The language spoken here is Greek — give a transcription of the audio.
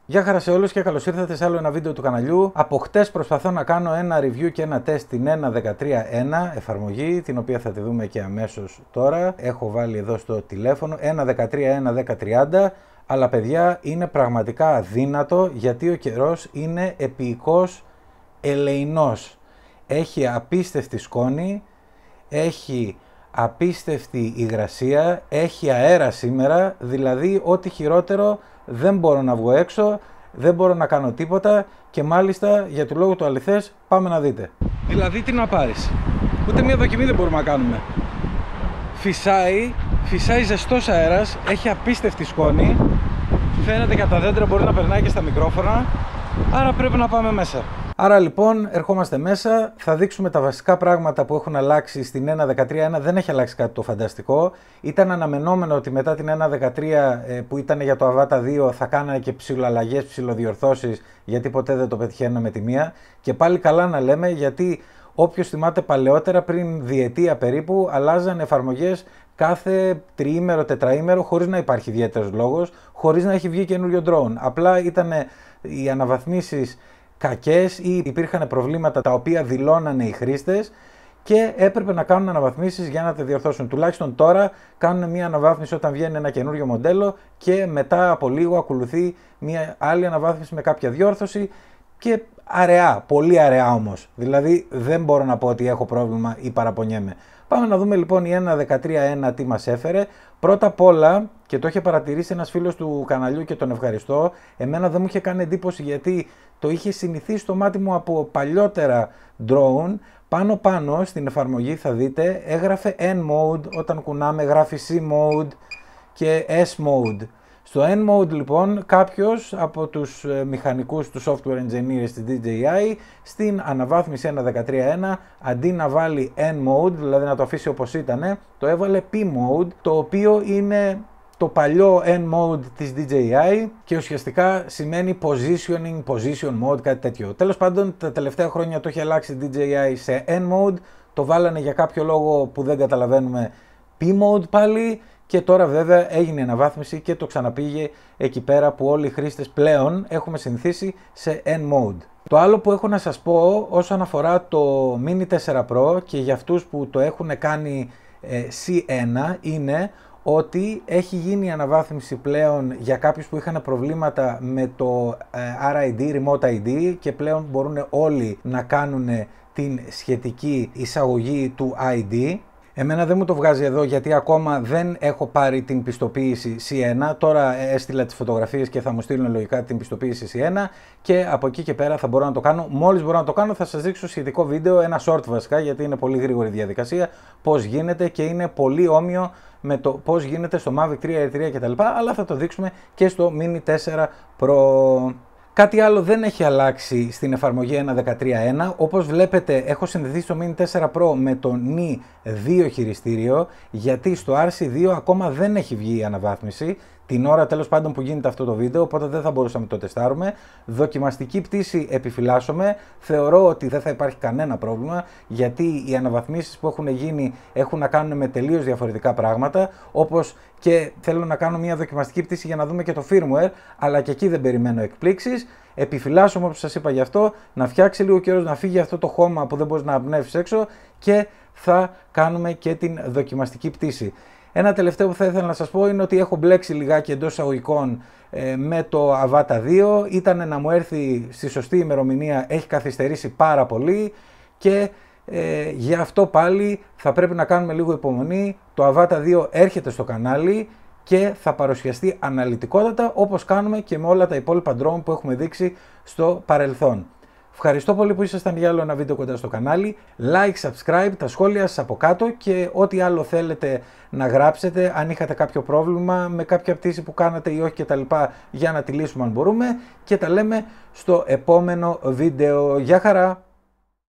Γεια χαρά σε όλους και καλώς ήρθατε σε άλλο ένα βίντεο του καναλιού. Από χτες προσπαθώ να κάνω ένα review και ένα test στην 1.13.1 εφαρμογή, την οποία θα τη δούμε και αμέσως τώρα. Έχω βάλει εδώ στο τηλέφωνο 1.13.1.10.30, αλλά παιδιά είναι πραγματικά αδύνατο γιατί ο καιρός είναι επικώς ελεεινός. Έχει απίστευτη σκόνη, έχει απίστευτη υγρασία, έχει αέρα σήμερα, δηλαδή ό,τι χειρότερο δεν μπορώ να βγω έξω, δεν μπορώ να κάνω τίποτα και μάλιστα για του λόγου του αληθές πάμε να δείτε. Δηλαδή τι να πάρεις, ούτε μία δοκιμή δεν μπορούμε να κάνουμε. Φυσάει ζεστός αέρας, έχει απίστευτη σκόνη, φαίνεται και από τα δέντρα, μπορεί να περνάει και στα μικρόφωνα, άρα πρέπει να πάμε μέσα. Άρα λοιπόν ερχόμαστε μέσα, θα δείξουμε τα βασικά πράγματα που έχουν αλλάξει στην 1.13.1. Δεν έχει αλλάξει κάτι το φανταστικό. Ήταν αναμενόμενο ότι μετά την 1.13 που ήταν για το Avata 2 θα κάνανε και ψιλοαλλαγές, ψιλοδιορθώσεις, γιατί ποτέ δεν το πετυχαίνουν με τη μία. Και πάλι καλά να λέμε, γιατί όποιος θυμάται παλαιότερα, πριν διετία περίπου, αλλάζαν εφαρμογές κάθε τριήμερο, τετραήμερο, χωρίς να υπάρχει ιδιαίτερος λόγος, χωρίς να έχει βγει καινούριο drone. Απλά ήταν οι αναβαθμίσεις κακές ή υπήρχαν προβλήματα τα οποία δηλώνανε οι χρήστες και έπρεπε να κάνουν αναβαθμίσεις για να τα διορθώσουν. Τουλάχιστον τώρα κάνουν μια αναβάθμιση όταν βγαίνει ένα καινούριο μοντέλο και μετά από λίγο ακολουθεί μια άλλη αναβάθμιση με κάποια διόρθωση και αραιά, πολύ αραιά όμως. Δηλαδή δεν μπορώ να πω ότι έχω πρόβλημα ή παραπονιέμαι. Πάμε να δούμε λοιπόν η 1.13.1 τι μας έφερε. Πρώτα απ' όλα, και το είχε παρατηρήσει ένας φίλος του καναλιού και τον ευχαριστώ, εμένα δεν μου είχε κάνει εντύπωση γιατί το είχε συνηθίσει στο μάτι μου από παλιότερα drone. Πάνω στην εφαρμογή θα δείτε έγραφε N mode, όταν κουνάμε γράφει C mode και S mode. Στο N mode λοιπόν κάποιος από τους μηχανικούς του software engineers της DJI στην αναβάθμιση 1.13.1 αντί να βάλει N mode, δηλαδή να το αφήσει όπως ήταν, το έβαλε P mode, το οποίο είναι το παλιό N mode της DJI και ουσιαστικά σημαίνει position mode, κάτι τέτοιο. Τέλος πάντων τα τελευταία χρόνια το έχει αλλάξει DJI σε N mode, το βάλανε για κάποιο λόγο που δεν καταλαβαίνουμε P mode πάλι. Και τώρα βέβαια έγινε αναβάθμιση και το ξαναπήγε εκεί πέρα που όλοι οι χρήστες πλέον έχουμε συνηθίσει σε N mode. Το άλλο που έχω να σας πω όσον αφορά το Mini 4 Pro και για αυτούς που το έχουν κάνει C1 είναι ότι έχει γίνει αναβάθμιση πλέον για κάποιους που είχαν προβλήματα με το RID, Remote ID, και πλέον μπορούν όλοι να κάνουν την σχετική εισαγωγή του ID. Εμένα δεν μου το βγάζει εδώ γιατί ακόμα δεν έχω πάρει την πιστοποίηση C1. Τώρα έστειλα τις φωτογραφίες και θα μου στείλουν λογικά την πιστοποίηση C1 και από εκεί και πέρα θα μπορώ να το κάνω. Μόλις μπορώ να το κάνω θα σας δείξω σχετικό βίντεο, ένα short βασικά, γιατί είναι πολύ γρήγορη διαδικασία, πώς γίνεται και είναι πολύ όμοιο με το πώς γίνεται στο Mavic 3 κτλ. Αλλά θα το δείξουμε και στο Mini 4 Pro. Κάτι άλλο δεν έχει αλλάξει στην εφαρμογή 1.13.1. Όπως βλέπετε έχω συνδεθεί στο Mini 4 Pro με το Ni 2 χειριστήριο, γιατί στο RC2 ακόμα δεν έχει βγει η αναβάθμιση την ώρα τέλος πάντων που γίνεται αυτό το βίντεο, οπότε δεν θα μπορούσαμε να το τεστάρουμε. Δοκιμαστική πτήση επιφυλάσσομαι, θεωρώ ότι δεν θα υπάρχει κανένα πρόβλημα γιατί οι αναβαθμίσεις που έχουν γίνει έχουν να κάνουν με τελείως διαφορετικά πράγματα, όπως και θέλω να κάνω μια δοκιμαστική πτήση για να δούμε και το firmware, αλλά και εκεί δεν περιμένω εκπλήξεις. Επιφυλάσσομαι, όπως σας είπα, γι' αυτό να φτιάξει λίγο καιρός, να φύγει αυτό το χώμα που δεν μπορείς να απνεύσεις έξω και θα κάνουμε και την δοκιμαστική πτήση. Ένα τελευταίο που θα ήθελα να σας πω είναι ότι έχω μπλέξει λιγάκι εντός εισαγωγικών με το Avata 2. Ήταν να μου έρθει στη σωστή ημερομηνία, έχει καθυστερήσει πάρα πολύ και γι' αυτό πάλι θα πρέπει να κάνουμε λίγο υπομονή. Το Avata 2 έρχεται στο κανάλι και θα παρουσιαστεί αναλυτικότατα όπως κάνουμε και με όλα τα υπόλοιπα drone που έχουμε δείξει στο παρελθόν. Ευχαριστώ πολύ που ήσασταν για άλλο ένα βίντεο κοντά στο κανάλι. Like, subscribe, τα σχόλια σας από κάτω και ό,τι άλλο θέλετε να γράψετε, αν είχατε κάποιο πρόβλημα με κάποια πτήση που κάνατε ή όχι κτλ, για να τη λύσουμε αν μπορούμε, και τα λέμε στο επόμενο βίντεο. Γεια χαρά!